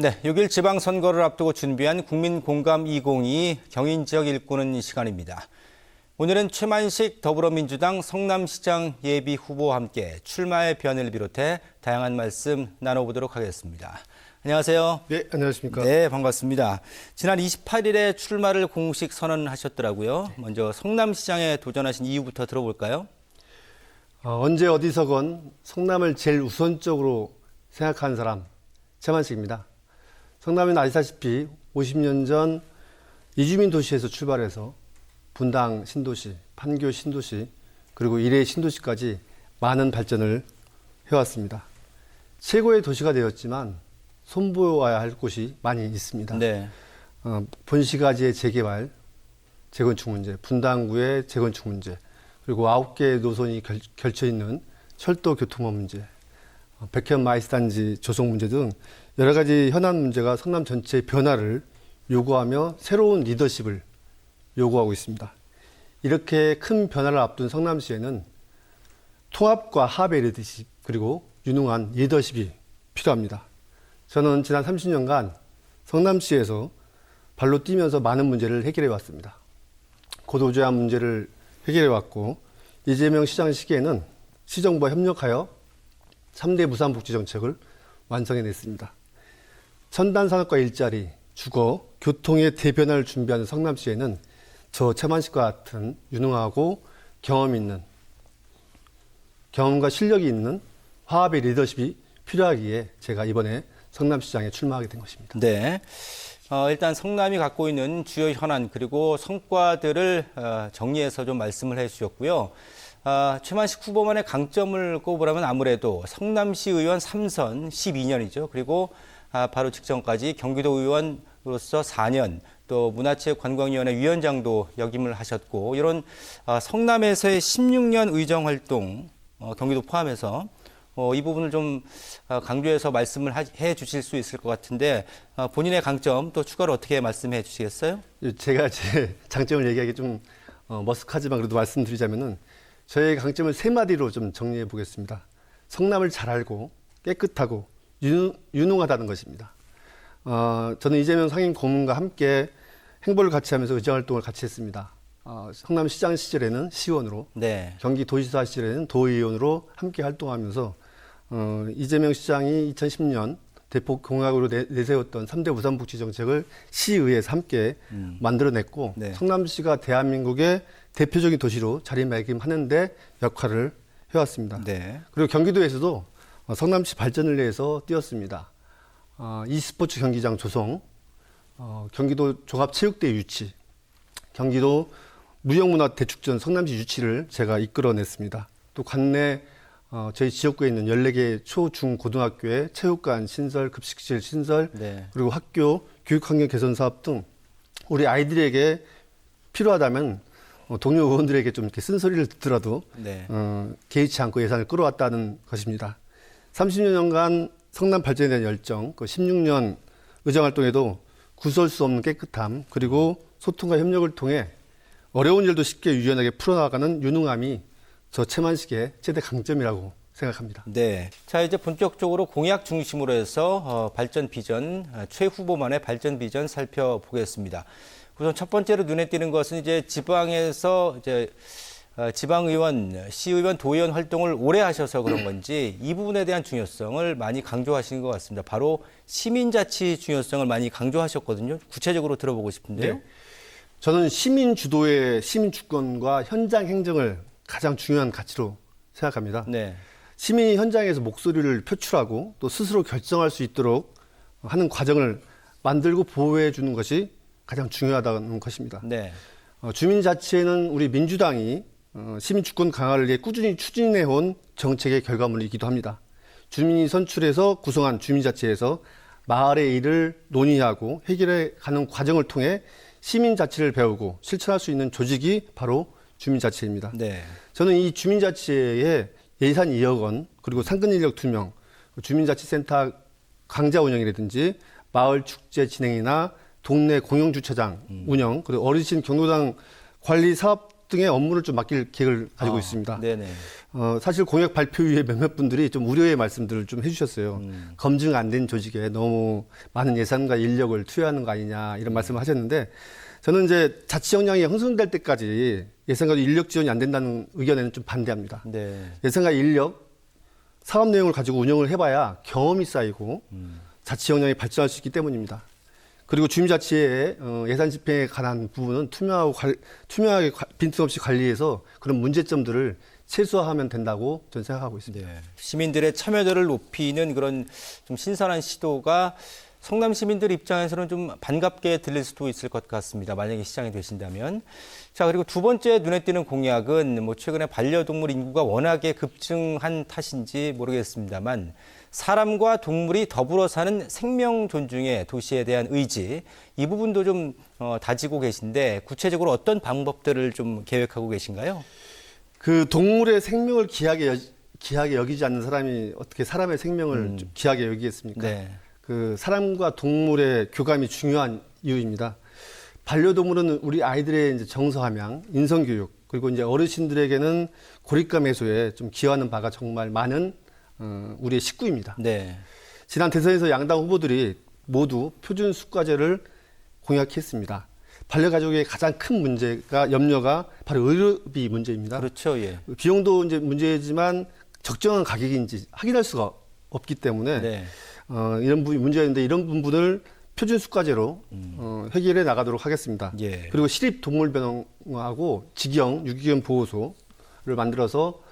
네, 6일 지방선거를 앞두고 준비한 국민공감 2022 경인지역 일구는 시간입니다. 오늘은 최만식 더불어민주당 성남시장 예비 후보와 함께 출마의 변을 비롯해 다양한 말씀 나눠보도록 하겠습니다. 안녕하세요. 네, 안녕하십니까. 네, 반갑습니다. 지난 28일에 출마를 공식 선언하셨더라고요. 먼저 성남시장에 도전하신 이유부터 들어볼까요? 언제 어디서건 성남을 제일 우선적으로 생각하는 사람, 최만식입니다. 성남은 아시다시피 50년 전 이주민 도시에서 출발해서 분당 신도시, 판교 신도시, 그리고 이래 신도시까지 많은 발전을 해왔습니다. 최고의 도시가 되었지만 손보아야 할 곳이 많이 있습니다. 네. 본시가지의 재개발, 재건축 문제, 분당구의 재건축 문제, 그리고 9개의 노선이 결쳐 있는 철도 교통網문제, 백현 마이스단지 조성 문제 등 여러 가지 현안 문제가 성남 전체의 변화를 요구하며 새로운 리더십을 요구하고 있습니다. 이렇게 큰 변화를 앞둔 성남시에는 통합과 합의 리더십 그리고 유능한 리더십이 필요합니다. 저는 지난 30년간 성남시에서 발로 뛰면서 많은 문제를 해결해 왔습니다. 고도제한 문제를 해결해 왔고 이재명 시장 시기에는 시정부와 협력하여 3대 무상복지 정책을 완성해냈습니다. 첨단 산업과 일자리, 주거, 교통의 대변화를 준비하는 성남시에는 저 최만식과 같은 유능하고 경험과 실력이 있는 화합의 리더십이 필요하기에 제가 이번에 성남시장에 출마하게 된 것입니다. 네. 일단 성남이 갖고 있는 주요 현안 그리고 성과들을 정리해서 좀 말씀을 해주셨고요. 최만식 후보만의 강점을 꼽으라면 아무래도 성남시 의원 3선 12년이죠. 그리고 바로 직전까지 경기도 의원으로서 4년, 또 문화체육관광위원회 위원장도 역임을 하셨고 이런 성남에서의 16년 의정활동, 경기도 포함해서 이 부분을 좀 강조해서 말씀을 해 주실 수 있을 것 같은데 본인의 강점 또 추가로 어떻게 말씀해 주시겠어요? 제가 제 장점을 얘기하기 좀 머쓱하지만 그래도 말씀드리자면은 저의 강점을 세 마디로 좀 정리해 보겠습니다. 성남을 잘 알고 깨끗하고 유능하다는 것입니다. 저는 이재명 상임 고문과 함께 행보를 같이 하면서 의정활동을 같이 했습니다. 성남시장 시절에는 시의원으로, 네. 경기도지사 시절에는 도의원으로 함께 활동하면서 이재명 시장이 2010년 대폭 공약으로 내세웠던 3대 무상복지 정책을 시의회에서 함께 만들어냈고 네. 성남시가 대한민국의 대표적인 도시로 자리매김하는 데 역할을 해왔습니다. 네. 그리고 경기도에서도 성남시 발전을 위해서 뛰었습니다. e스포츠 경기장 조성, 경기도 종합체육대 유치, 경기도 무형문화대축전 성남시 유치를 제가 이끌어냈습니다. 또 관내 저희 지역구에 있는 14개 초, 중, 고등학교의 체육관 신설, 급식실 신설, 네. 그리고 학교 교육환경 개선 사업 등 우리 아이들에게 필요하다면 동료 의원들에게 좀 이렇게 쓴소리를 듣더라도 네. 개의치 않고 예산을 끌어왔다는 것입니다. 30년간 성남 발전에 대한 열정, 그 16년 의정활동에도 구설 수 없는 깨끗함, 그리고 소통과 협력을 통해 어려운 일도 쉽게 유연하게 풀어나가는 유능함이 저 최만식의 최대 강점이라고 생각합니다. 네. 자, 이제 본격적으로 공약 중심으로 해서 발전 비전, 최 후보만의 발전 비전 살펴보겠습니다. 우선 첫 번째로 눈에 띄는 것은 이제 지방에서 이제 지방의원, 시의원, 도의원 활동을 오래 하셔서 그런 건지 이 부분에 대한 중요성을 많이 강조하시는 것 같습니다. 바로 시민자치 중요성을 많이 강조하셨거든요. 구체적으로 들어보고 싶은데요. 네. 저는 시민 주도의 시민 주권과 현장 행정을 가장 중요한 가치로 생각합니다. 네. 시민이 현장에서 목소리를 표출하고 또 스스로 결정할 수 있도록 하는 과정을 만들고 보호해 주는 것이 가장 중요하다는 것입니다. 네. 주민자치에는 우리 민주당이 시민 주권 강화를 위해 꾸준히 추진해온 정책의 결과물이기도 합니다. 주민이 선출해서 구성한 주민자치에서 마을의 일을 논의하고 해결해 가는 과정을 통해 시민자치를 배우고 실천할 수 있는 조직이 바로 주민자치입니다. 네. 저는 이 주민자치에 예산 2억 원, 그리고 상근 인력 2명, 주민자치센터 강좌 운영이라든지 마을 축제 진행이나 동네 공영주차장 운영, 그리고 어르신 경로당 관리 사업 등의 업무를 좀 맡길 계획을 가지고 있습니다. 네네. 사실 공약 발표 이후에 몇몇 분들이 좀 우려의 말씀들을 좀 해주셨어요. 검증 안 된 조직에 너무 많은 예산과 인력을 투여하는 거 아니냐 이런 말씀을 하셨는데 저는 이제 자치 역량이 형성될 때까지 예산과 인력 지원이 안 된다는 의견에는 좀 반대합니다. 네. 예산과 인력, 사업 내용을 가지고 운영을 해봐야 경험이 쌓이고 자치 역량이 발전할 수 있기 때문입니다. 그리고 주민자치의 예산 집행에 관한 부분은 투명하게 빈틈없이 관리해서 그런 문제점들을 최소화하면 된다고 저는 생각하고 있습니다. 네. 시민들의 참여도를 높이는 그런 좀 신선한 시도가 성남 시민들 입장에서는 좀 반갑게 들릴 수도 있을 것 같습니다. 만약에 시장이 되신다면. 자, 그리고 두 번째 눈에 띄는 공약은 뭐 최근에 반려동물 인구가 워낙에 급증한 탓인지 모르겠습니다만 사람과 동물이 더불어 사는 생명 존중의 도시에 대한 의지, 이 부분도 좀 다지고 계신데 구체적으로 어떤 방법들을 좀 계획하고 계신가요? 그 동물의 생명을 귀하게 여기지 않는 사람이 어떻게 사람의 생명을 좀 귀하게 여기겠습니까? 네. 그 사람과 동물의 교감이 중요한 이유입니다. 반려동물은 우리 아이들의 이제 정서함양, 인성교육, 그리고 이제 어르신들에게는 고립감 해소에 좀 기여하는 바가 정말 많은 우리의 식구입니다. 네. 지난 대선에서 양당 후보들이 모두 표준 수가제를 공약했습니다. 반려가족의 가장 큰 문제가 염려가 바로 의료비 문제입니다. 그렇죠. 예. 비용도 이제 문제지만 적정한 가격인지 확인할 수가 없기 때문에 네. 이런 부분이 문제인데 이런 부분을 표준 수가제로 해결해 나가도록 하겠습니다. 예. 그리고 시립 동물병원하고 직영 유기견 보호소를 만들어서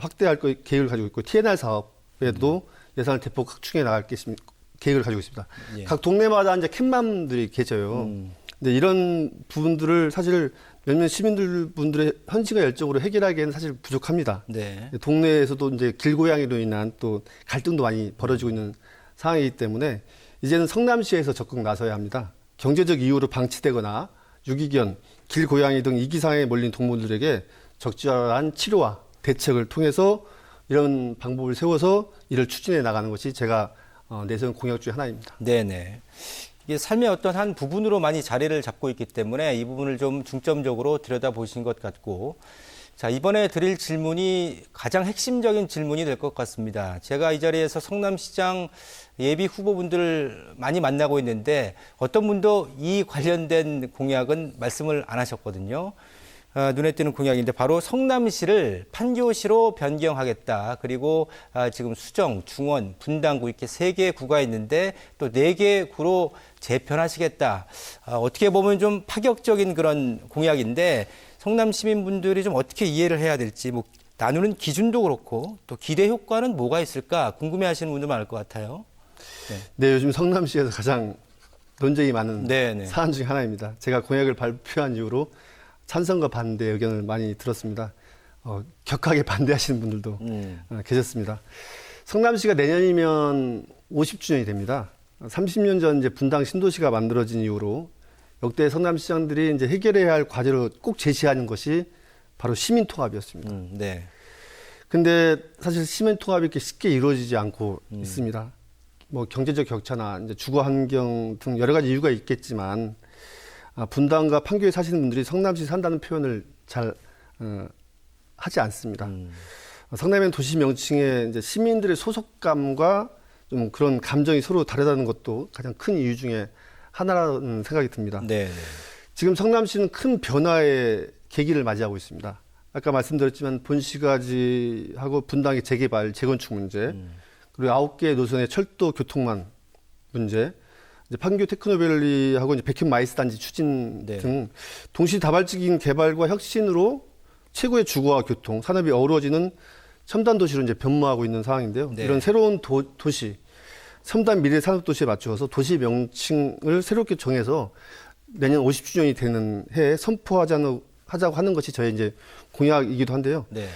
확대할 계획을 가지고 있고 TNR 사업에도 예산을 대폭 확충해 나갈 계획을 가지고 있습니다. 예. 각 동네마다 이제 캔맘들이 계셔요. 근데 이런 부분들을 사실 몇몇 시민분들의 헌신과 열정으로 해결하기에는 사실 부족합니다. 네. 동네에서도 이제 길고양이로 인한 또 갈등도 많이 벌어지고 있는 상황이기 때문에 이제는 성남시에서 적극 나서야 합니다. 경제적 이유로 방치되거나 유기견, 길고양이 등 이기상에 몰린 동물들에게 적절한 치료와 대책을 통해서 이런 방법을 세워서 이를 추진해 나가는 것이 제가 내세운 공약 중 하나입니다. 네네. 이게 삶의 어떤 한 부분으로 많이 자리를 잡고 있기 때문에 이 부분을 좀 중점적으로 들여다보신 것 같고, 자, 이번에 드릴 질문이 가장 핵심적인 질문이 될 것 같습니다. 제가 이 자리에서 성남시장 예비 후보분들 많이 만나고 있는데 어떤 분도 이 관련된 공약은 말씀을 안 하셨거든요. 눈에 띄는 공약인데 바로 성남시를 판교시로 변경하겠다. 그리고 지금 수정, 중원, 분당구 이렇게 3개의 구가 있는데 또 4개의 구로 재편하시겠다. 어떻게 보면 좀 파격적인 그런 공약인데 성남 시민분들이 좀 어떻게 이해를 해야 될지 뭐 나누는 기준도 그렇고 또 기대 효과는 뭐가 있을까 궁금해하시는 분들 많을 것 같아요. 네, 요즘 성남시에서 가장 논쟁이 많은 네네. 사안 중에 하나입니다. 제가 공약을 발표한 이후로 찬성과 반대 의견을 많이 들었습니다. 격하게 반대하시는 분들도 계셨습니다. 성남시가 내년이면 50주년이 됩니다. 30년 전 이제 분당 신도시가 만들어진 이후로 역대 성남시장들이 이제 해결해야 할 과제로 꼭 제시하는 것이 바로 시민 통합이었습니다. 네. 근데 사실 시민 통합이 이렇게 쉽게 이루어지지 않고 있습니다. 뭐 경제적 격차나 이제 주거 환경 등 여러 가지 이유가 있겠지만 분당과 판교에 사시는 분들이 성남시 산다는 표현을 잘 하지 않습니다. 성남의 도시 명칭에 이제 시민들의 소속감과 좀 그런 감정이 서로 다르다는 것도 가장 큰 이유 중에 하나라는 생각이 듭니다. 네. 지금 성남시는 큰 변화의 계기를 맞이하고 있습니다. 아까 말씀드렸지만 본시가지하고 분당의 재개발, 재건축 문제, 그리고 9개 노선의 철도 교통망 문제, 이제 판교 테크노밸리하고 이제 백현 마이스 단지 추진 네. 등 동시다발적인 개발과 혁신으로 최고의 주거와 교통, 산업이 어우러지는 첨단 도시로 이제 변모하고 있는 상황인데요. 네. 이런 새로운 도시, 첨단 미래 산업 도시에 맞추어서 도시 명칭을 새롭게 정해서 내년 50주년이 되는 해에 선포하자고 하는 것이 저희 이제 공약이기도 한데요. 네.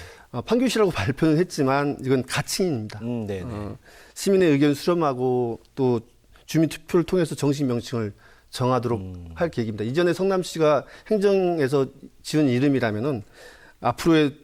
판교시라고 발표는 했지만 이건 가칭입니다. 네. 시민의 의견 수렴하고 또 주민 투표를 통해서 정식 명칭을 정하도록 할 계획입니다. 이전에 성남시가 행정에서 지은 이름이라면은 앞으로의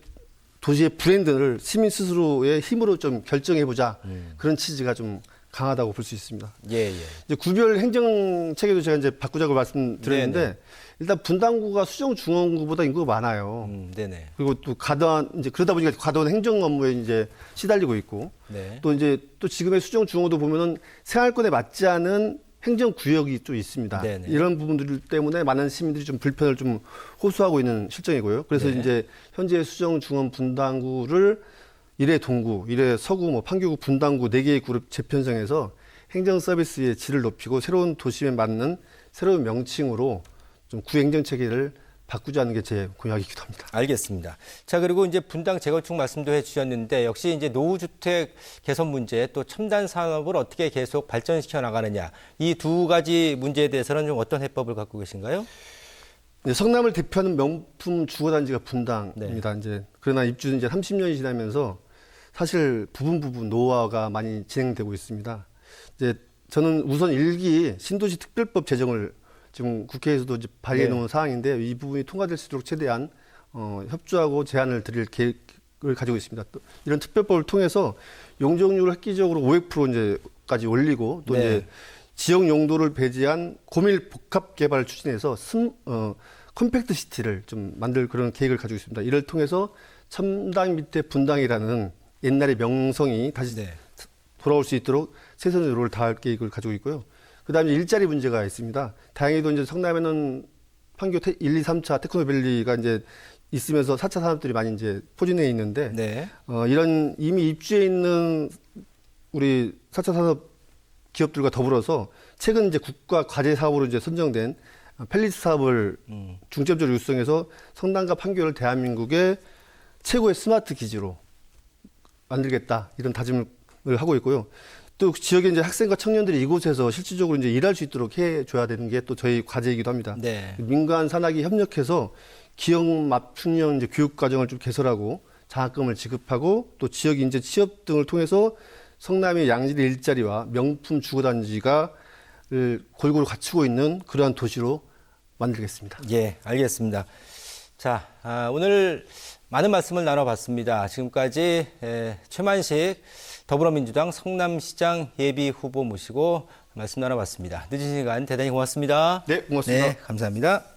도시의 브랜드를 시민 스스로의 힘으로 좀 결정해보자 그런 취지가 좀 강하다고 볼 수 있습니다. 예, 예. 이제 구별 행정 체계도 제가 이제 바꾸자고 말씀드렸는데 네네. 일단 분당구가 수정 중원구보다 인구가 많아요. 네네. 그리고 또 과도한 이제 그러다 보니까 과도한 행정 업무에 이제 시달리고 있고 네. 또 이제 또 지금의 수정 중원도 보면은 생활권에 맞지 않은 행정 구역이 또 있습니다. 네네. 이런 부분들 때문에 많은 시민들이 좀 불편을 좀 호소하고 있는 실정이고요. 그래서 네. 이제 현재 수정 중원 분당구를 일회 동구, 일회 서구, 뭐 판교구, 분당구 4개의 그룹 재편성해서 행정 서비스의 질을 높이고 새로운 도심에 맞는 새로운 명칭으로 좀 구행정 체계를 바꾸자는 게 제 공약이기도 합니다. 알겠습니다. 자, 그리고 이제 분당 재건축 말씀도 해주셨는데 역시 이제 노후주택 개선 문제 또 첨단 산업을 어떻게 계속 발전시켜 나가느냐 이 두 가지 문제에 대해서는 좀 어떤 해법을 갖고 계신가요? 이제 성남을 대표하는 명품 주거단지가 분당입니다. 이제 그러나 입주는 이제 30년이 지나면서 사실 부분 노후화가 많이 진행되고 있습니다. 이제 저는 우선 일기 신도시 특별법 제정을 지금 국회에서도 이제 발의해 놓은 사항인데 이 부분이 통과될 수 있도록 최대한 협조하고 제안을 드릴 계획을 가지고 있습니다. 또 이런 특별법을 통해서 용적률을 획기적으로 500% 이제까지 올리고 또 네. 이제 지역 용도를 배제한 고밀 복합 개발을 추진해서 컴팩트 시티를 좀 만들 그런 계획을 가지고 있습니다. 이를 통해서 첨당 밑에 분당이라는 옛날의 명성이 다시 네. 돌아올 수 있도록 최선의 노력을 다할 계획을 가지고 있고요. 그다음에 일자리 문제가 있습니다. 다행히도 이제 성남에는 판교 1, 2, 3차 테크노밸리가 이제 있으면서 4차 산업들이 많이 이제 포진해 있는데 네. 이런 이미 입주해 있는 우리 4차 산업 기업들과 더불어서 최근 이제 국가 과제 사업으로 이제 선정된 펠리스 사업을 중점적으로 육성해서 성남과 판교를 대한민국의 최고의 스마트 기지로 만들겠다 이런 다짐을 하고 있고요. 또 지역의 이제 학생과 청년들이 이곳에서 실질적으로 이제 일할 수 있도록 해줘야 되는 게 또 저희 과제이기도 합니다. 네. 민간 산학이 협력해서 기업 맞춤형 이제 교육 과정을 좀 개설하고 장학금을 지급하고 또 지역 인재 취업 등을 통해서 성남의 양질의 일자리와 명품 주거단지가 골고루 갖추고 있는 그러한 도시로 만들겠습니다. 예, 알겠습니다. 자, 오늘 많은 말씀을 나눠봤습니다. 지금까지 최만식 더불어민주당 성남시장 예비 후보 모시고 말씀 나눠봤습니다. 늦은 시간 대단히 고맙습니다. 네, 고맙습니다. 네, 감사합니다.